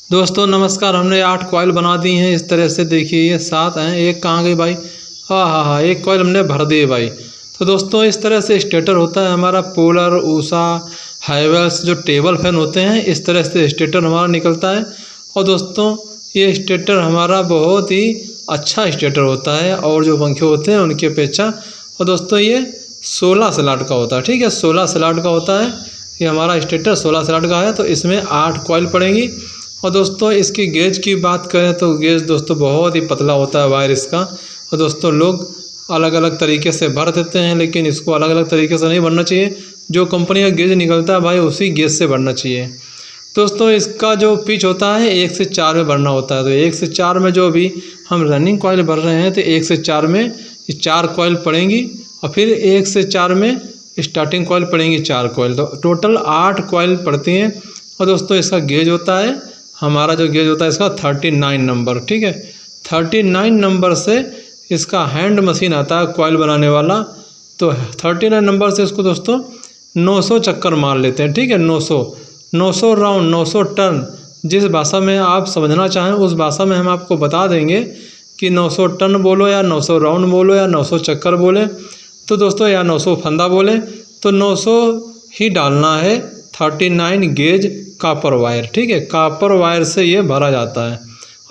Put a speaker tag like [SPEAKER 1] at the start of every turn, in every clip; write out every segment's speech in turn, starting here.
[SPEAKER 1] दोस्तों नमस्कार। हमने 8 कॉइल बना दी हैं इस तरह से। देखिए ये 7 हैं, एक कहाँ गई भाई? हाँ, एक कॉइल हमने भर दी भाई। तो दोस्तों इस तरह से स्टेटर होता है हमारा। पोलर, ऊषा, हाइवेल्स जो टेबल फैन होते हैं, इस तरह से स्टेटर हमारा निकलता है। और दोस्तों ये स्टेटर हमारा बहुत ही अच्छा स्टेटर होता है और जो पंखे होते हैं उनकी अपेक्षा। और दोस्तों ये 16 स्लॉट का होता है, ठीक है, 16 स्लॉट का होता है। ये हमारा स्टेटर 16 स्लॉट का है, तो इसमें 8 कॉइल पड़ेंगी। और दोस्तों इसकी गेज की बात करें तो गेज दोस्तों बहुत ही पतला होता है वायर इसका। और दोस्तों लोग अलग अलग तरीके से भर देते हैं, लेकिन इसको अलग अलग तरीके से नहीं भरना चाहिए। जो कंपनी का गेज निकलता है भाई उसी गेज से भरना चाहिए। दोस्तों इसका जो पिच होता है 1 से 4 में भरना होता है। तो 1 से 4 में जो भी हम रनिंग कॉइल भर रहे हैं, तो 1 से 4 में ये 4 कॉइल पड़ेंगी। और फिर 1 से 4 में स्टार्टिंग कॉइल पड़ेंगी 4 कॉइल, तो टोटल 8 कॉइल पड़ती हैं। और दोस्तों इसका गेज होता है, हमारा जो गेज होता है इसका 39 नंबर, ठीक है। 39 नंबर से इसका हैंड मशीन आता है कॉइल बनाने वाला। तो 39 नंबर से इसको दोस्तों 900 चक्कर मार लेते हैं, ठीक है। 900 राउंड, 900 टर्न, जिस भाषा में आप समझना चाहें उस भाषा में हम आपको बता देंगे कि 900 टर्न बोलो या 900 राउंड बोलो या 900 चक्कर बोले। तो दोस्तों या 900 फंदा बोले, तो 900 ही डालना है। 39 गेज कॉपर वायर, ठीक है, कॉपर वायर से ये भरा जाता है।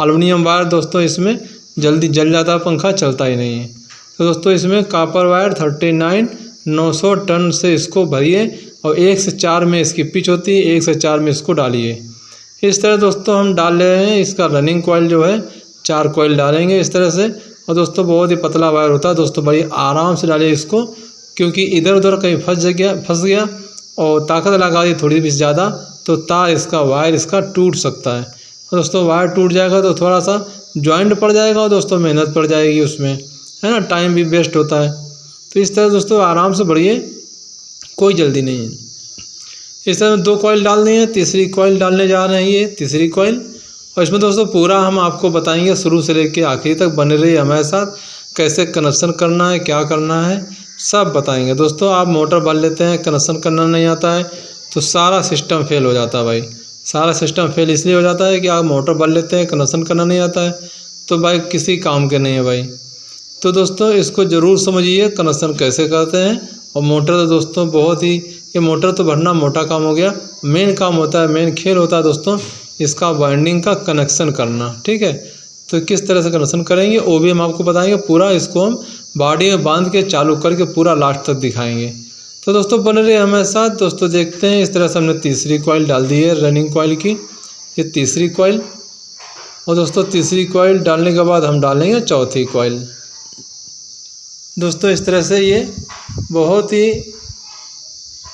[SPEAKER 1] एल्युमिनियम वायर दोस्तों इसमें जल्दी जल जाता है, पंखा चलता ही नहीं है। तो दोस्तों इसमें कॉपर वायर 39 900 टन से इसको भरिए। और 1 से 4 में इसकी पिच होती है, 1 से 4 में इसको डालिए। इस तरह दोस्तों हम डाल रहे हैं। इसका रनिंग कॉइल जो है 4 कॉइल डालेंगे इस तरह से। और दोस्तों बहुत ही पतला वायर होता है दोस्तों, बड़ी आराम से डालिए इसको, क्योंकि इधर उधर कहीं फंस गया और ताकत लगा दी थोड़ी भी ज़्यादा तो तार इसका वायर इसका टूट सकता है। और दोस्तों वायर टूट जाएगा तो थोड़ा सा जॉइंट पड़ जाएगा और दोस्तों मेहनत पड़ जाएगी उसमें, है ना, टाइम भी वेस्ट होता है। तो इस तरह दोस्तों आराम से बढ़िए, कोई जल्दी नहीं है। इस तरह 2 कॉइल डाल दिए हैं, तीसरी कॉइल डालने जा रहे हैं, ये तीसरी कॉइल। और इसमें दोस्तों पूरा हम आपको बताएंगे शुरू से लेके आखिरी तक। बने रहिए हमारे साथ, कैसे कनेक्शन करना है, क्या करना है, सब बताएंगे। दोस्तों आप मोटर भर लेते हैं, कनेक्शन करना नहीं आता है तो सारा सिस्टम फेल हो जाता है भाई। सारा सिस्टम फेल इसलिए हो जाता है कि आप मोटर भर लेते हैं, कनेक्शन करना नहीं आता है, तो भाई किसी काम के नहीं है भाई। तो दोस्तों इसको ज़रूर समझिए कनेक्शन कैसे करते हैं। और मोटर तो दोस्तों बहुत ही, ये मोटर तो भरना मोटा काम हो गया, मेन काम होता है, मेन खेल होता है दोस्तों इसका वाइंडिंग का कनेक्शन करना, ठीक है। तो किस तरह से कनेक्शन करेंगे वो भी हम आपको बताएंगे। पूरा इसको हम बॉडी में बांध के चालू करके पूरा लास्ट तक दिखाएंगे। तो दोस्तों बने रहिए हमारे साथ। दोस्तों देखते हैं, इस तरह से हमने तीसरी कॉइल डाल दी है रनिंग कॉइल की, ये तीसरी कॉइल। और दोस्तों तीसरी कॉइल डालने के बाद हम डालेंगे चौथी कॉइल। दोस्तों इस तरह से ये बहुत ही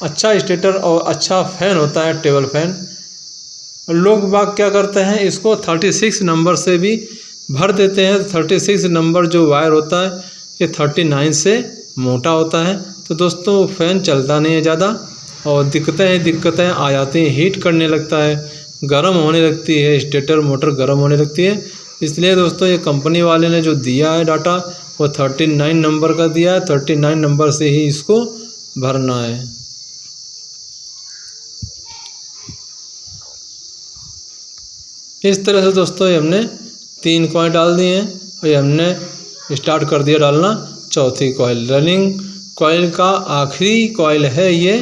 [SPEAKER 1] अच्छा स्टेटर और अच्छा फ़ैन होता है, टेबल फैन। लोग बाग क्या करते हैं, इसको 36 नंबर से भी भर देते हैं। 36 नंबर जो वायर होता है ये 39 से मोटा होता है। तो दोस्तों फ़ैन चलता नहीं है ज़्यादा और दिक्कतें आ जाती हैं, हीट करने लगता है, गर्म होने लगती है, स्टेटर मोटर गर्म होने लगती है। इसलिए दोस्तों ये कंपनी वाले ने जो दिया है डाटा वो 39 नंबर का दिया है। 39 नंबर से ही इसको भरना है। इस तरह से दोस्तों ये हमने 3 कॉइल डाल दिए हैं और ये हमने स्टार्ट कर दिया डालना चौथी कॉइल। रनिंग कॉइल का आखिरी कॉइल है ये।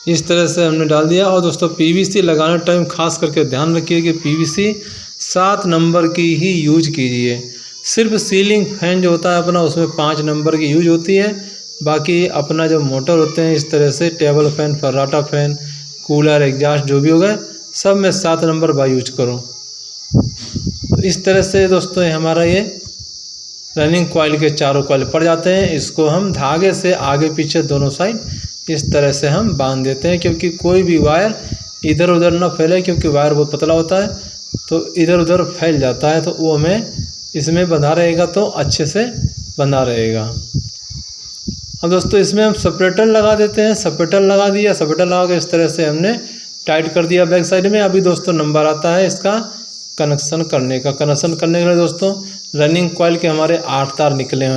[SPEAKER 1] इस तरह से हमने डाल दिया। और दोस्तों पीवीसी लगाने टाइम खास करके ध्यान रखिए कि पीवीसी 7 नंबर की ही यूज कीजिए। सिर्फ सीलिंग फैन जो होता है अपना उसमें 5 नंबर की यूज होती है। बाकी अपना जो मोटर होते हैं इस तरह से टेबल फैन, फर्राटा फैन, कूलर, एग्जास्ट जो भी होगा सब में 7 नंबर बाई यूज करो। तो इस तरह से दोस्तों हमारा ये रनिंग कॉइल के चारों कॉइल पड़ जाते हैं। इसको हम धागे से आगे पीछे दोनों साइड इस तरह से हम बांध देते हैं, क्योंकि कोई भी वायर इधर उधर ना फैले, क्योंकि वायर बहुत पतला होता है तो इधर उधर फैल जाता है। तो वो हमें इसमें बंधा रहेगा तो अच्छे से बंधा रहेगा। अब दोस्तों इसमें हम सेपरेटर लगा देते हैं। सेपरेटर लगा दिया, सेपरेटर लगा के इस तरह से हमने टाइट कर दिया बैक साइड में। अभी दोस्तों नंबर आता है इसका कनेक्शन करने का। कनेक्शन करने के लिए दोस्तों रनिंग कॉइल के हमारे 8 तार निकले,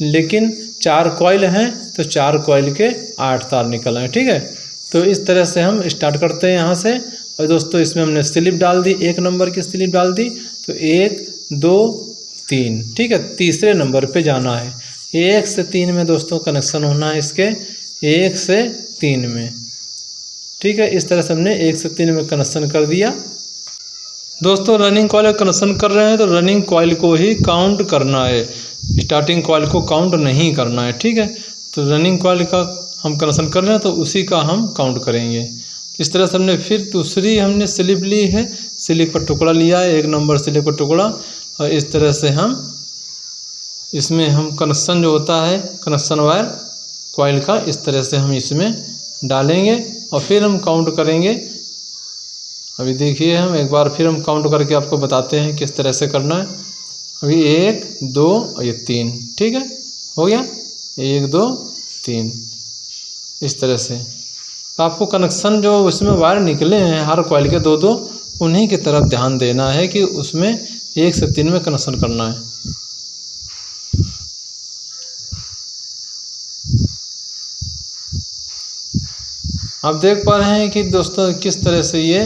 [SPEAKER 1] लेकिन 4 कॉइल हैं तो 4 कॉइल के 8 तार निकल आए, ठीक है। तो इस तरह से हम स्टार्ट करते हैं यहाँ से। और दोस्तों इसमें हमने स्लिप डाल दी, 1 नंबर की स्लिप डाल दी, तो 1 2 3, ठीक है। तीसरे नंबर पे जाना है, 1 से 3 में दोस्तों कनेक्शन होना है इसके, 1 से 3 में, ठीक है। इस तरह से हमने 1 से 3 में कनेक्शन कर दिया। दोस्तों रनिंग कॉइल कनेक्शन कर रहे हैं तो रनिंग कॉइल को ही काउंट करना है, स्टार्टिंग कॉइल को काउंट नहीं करना है, ठीक है। तो रनिंग कॉइल का हम कनेक्शन कर रहे हैं तो उसी का हम काउंट करेंगे। इस तरह से हमने फिर दूसरी हमने स्लिप ली है, स्लिप का टुकड़ा लिया है, 1 नंबर स्लिप का टुकड़ा, और इस तरह से हम इसमें हम कनेक्शन जो होता है कनेक्शन वायर कॉइल का, इस तरह से हम इसमें डालेंगे और फिर हम काउंट करेंगे। अभी देखिए हम एक बार फिर हम काउंट करके आपको बताते हैं किस तरह से करना है। अभी 1 2 और ये 3, ठीक है, हो गया 1 2 3 इस तरह से। तो आपको कनेक्शन जो उसमें वायर निकले हैं हर कॉइल के 2 2, उन्हीं की तरफ ध्यान देना है कि उसमें 1 से 3 में कनेक्शन करना है। आप देख पा रहे हैं कि दोस्तों किस तरह से ये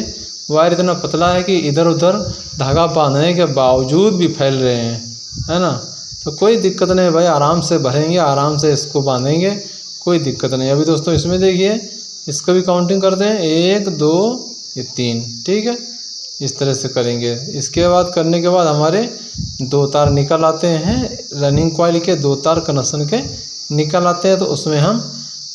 [SPEAKER 1] वायर इतना पतला है कि इधर उधर धागा बांधने के बावजूद भी फैल रहे हैं, है ना। तो कोई दिक्कत नहीं भाई, आराम से भरेंगे, आराम से इसको बांधेंगे, कोई दिक्कत नहीं। अभी दोस्तों इसमें देखिए, इसको भी काउंटिंग करते हैं, 1 2 ये 3, ठीक है, इस तरह से करेंगे। इसके बाद करने के बाद हमारे 2 तार निकल आते हैं, रनिंग कॉइल के 2 तार कनेक्शन के निकल आते हैं। तो उसमें हम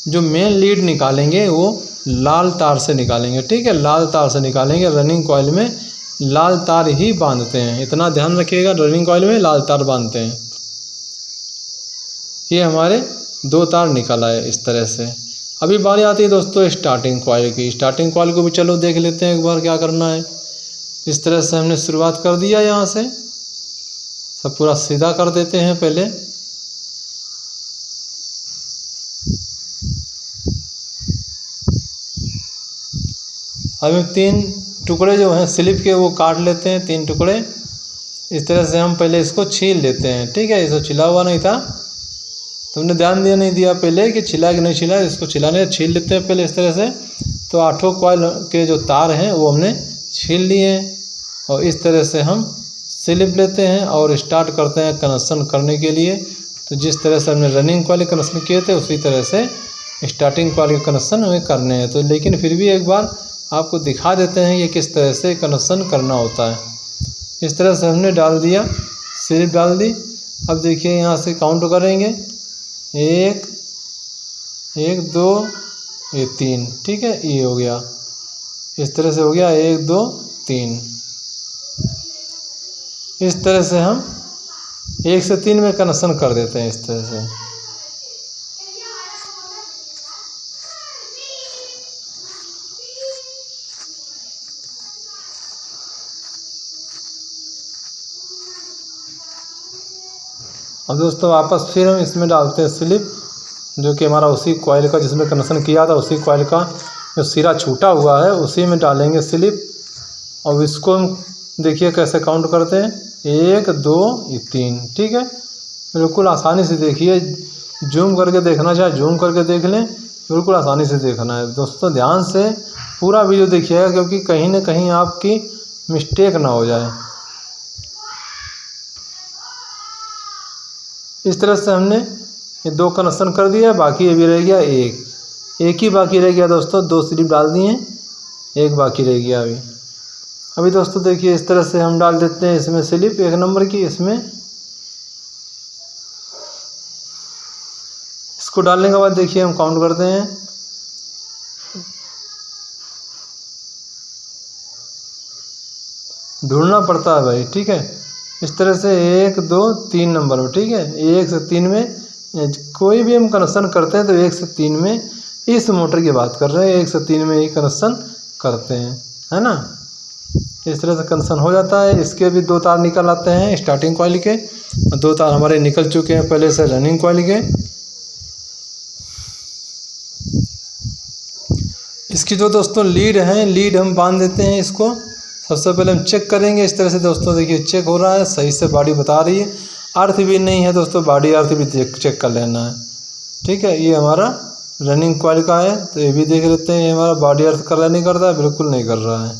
[SPEAKER 1] जो मेन लीड निकालेंगे वो लाल तार से निकालेंगे, ठीक है, लाल तार से निकालेंगे। रनिंग कॉइल में लाल तार ही बांधते हैं, इतना ध्यान रखिएगा, रनिंग कॉइल में लाल तार बांधते हैं। ये हमारे 2 तार निकल आए इस तरह से। अभी बारी आती है दोस्तों स्टार्टिंग कॉइल की। स्टार्टिंग कॉइल को भी चलो देख लेते हैं एक बार क्या करना है। इस तरह से हमने शुरुआत कर दिया, यहाँ से सब पूरा सीधा कर देते हैं पहले। अभी 3 टुकड़े जो हैं स्लिप के वो काट लेते हैं, 3 टुकड़े। इस तरह से हम पहले इसको छील लेते हैं, ठीक है। इसको छिला हुआ नहीं था, तुमने ध्यान नहीं दिया पहले कि छिला कि नहीं छिला। इसको छिलाने छील लेते हैं पहले इस तरह से। तो 8 कॉइल के जो तार हैं वो हमने छील लिए हैं और इस तरह से हम स्लिप लेते हैं और स्टार्ट करते हैं कनेक्शन करने के लिए। तो जिस तरह से हमने रनिंग कॉइल कनेक्शन किए थे उसी तरह से स्टार्टिंग कॉइल के कनेक्शन हमें करने हैं। तो लेकिन फिर भी एक बार आपको दिखा देते हैं कि किस तरह से कनेक्शन करना होता है। इस तरह से हमने डाल दिया, स्लिप डाल दी। अब देखिए यहाँ से काउंट करेंगे, 1 1 2 ये 3, ठीक है, ये हो गया। इस तरह से हो गया 1 2 3। इस तरह से हम 1 से 3 में कनेक्शन कर देते हैं इस तरह से। अब दोस्तों वापस फिर हम इसमें डालते हैं स्लिप, जो कि हमारा उसी कॉइल का जिसमें कनेक्शन किया था उसी कॉइल का जो सिरा छूटा हुआ है उसी में डालेंगे स्लिप। और इसको हम देखिए कैसे काउंट करते हैं, 1 2 ये 3, ठीक है। बिल्कुल आसानी से देखिए, जूम करके देखना चाहे जूम करके देख लें, बिल्कुल आसानी से देखना है। दोस्तों ध्यान से पूरा वीडियो देखिएगा क्योंकि कहीं ना कहीं आपकी मिस्टेक ना हो जाए। इस तरह से हमने ये 2 कनेक्शन कर दिया, बाकी ये भी रह गया एक ही बाकी रह गया दोस्तों। 2 स्लिप डाल दिए, 1 बाकी रह गया अभी दोस्तों देखिए इस तरह से हम डाल देते हैं इसमें स्लिप 1 नंबर की। इसमें इसको डालने के बाद देखिए हम काउंट करते हैं, ढूंढना पड़ता है भाई, ठीक है। इस तरह से 1 2 3 नंबर में, ठीक है, 1 से 3 में कोई भी हम कनेक्शन करते हैं तो 1 से 3 में, इस मोटर की बात कर रहे हैं, 1 से 3 में ही कनेक्शन करते हैं, है ना। इस तरह से कनेक्शन हो जाता है। इसके भी 2 तार निकल आते हैं स्टार्टिंग कॉइल के, 2 तार हमारे निकल चुके हैं पहले से रनिंग कॉइल के। इसकी जो दोस्तों लीड है, लीड हम बांध देते हैं इसको। सबसे पहले हम चेक करेंगे इस तरह से दोस्तों, देखिए चेक हो रहा है, सही से बॉडी बता रही है। अर्थ भी नहीं है दोस्तों, बॉडी अर्थ भी चेक कर लेना है, ठीक है। ये हमारा रनिंग कॉइल का है, तो ये भी देख लेते हैं। ये हमारा बॉडी अर्थ कर रहा है, नहीं कर रहा है? बिल्कुल नहीं कर रहा है।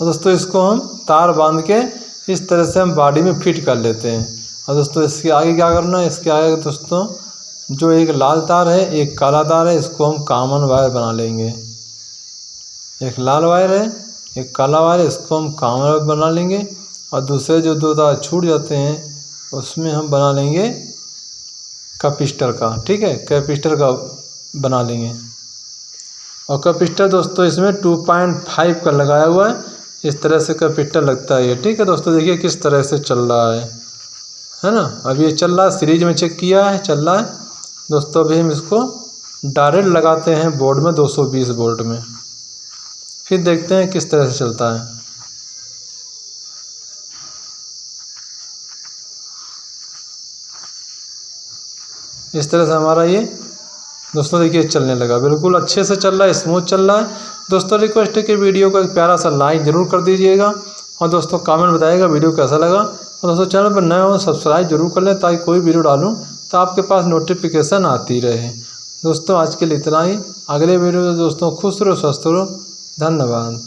[SPEAKER 1] और दोस्तों इसको हम तार बांध के इस तरह से हम बॉडी में फिट कर लेते हैं। और दोस्तों इसके आगे क्या करना है, इसके आगे दोस्तों जो एक लाल तार है, एक काला तार है, इसको हम कॉमन वायर बना लेंगे। एक लाल वायर है, एक काला वायर है, इसको हम कॉमन वायर बना लेंगे। और दूसरे जो दो तार छूट जाते हैं उसमें हम बना लेंगे कैपेसिटर का, ठीक है, कैपेसिटर का बना लेंगे। और कैपेसिटर दोस्तों इसमें 2.5 का लगाया हुआ है। इस तरह से कैपेसिटर लगता है ये, ठीक है दोस्तों। देखिए किस तरह से चल रहा है ना। अभी ये चल रहा है, सीरीज में चेक किया है, चल रहा है दोस्तों। अभी हम इसको डायरेक्ट लगाते हैं बोर्ड में 220 वोल्ट में, फिर देखते हैं किस तरह से चलता है। इस तरह से हमारा ये दोस्तों देखिए चलने लगा, बिल्कुल अच्छे से चल रहा है, स्मूथ चल रहा है। दोस्तों रिक्वेस्ट है कि वीडियो को एक प्यारा सा लाइक ज़रूर कर दीजिएगा। और दोस्तों कमेंट बताइएगा वीडियो कैसा लगा। और दोस्तों चैनल पर नए हो सब्सक्राइब जरूर कर लें, ताकि कोई वीडियो डालूं तो आपके पास नोटिफिकेशन आती रहे। दोस्तों आज के लिए इतना ही। अगले वीडियो में दोस्तों खुश रहो, स्वस्थ रहो। धन्यवाद।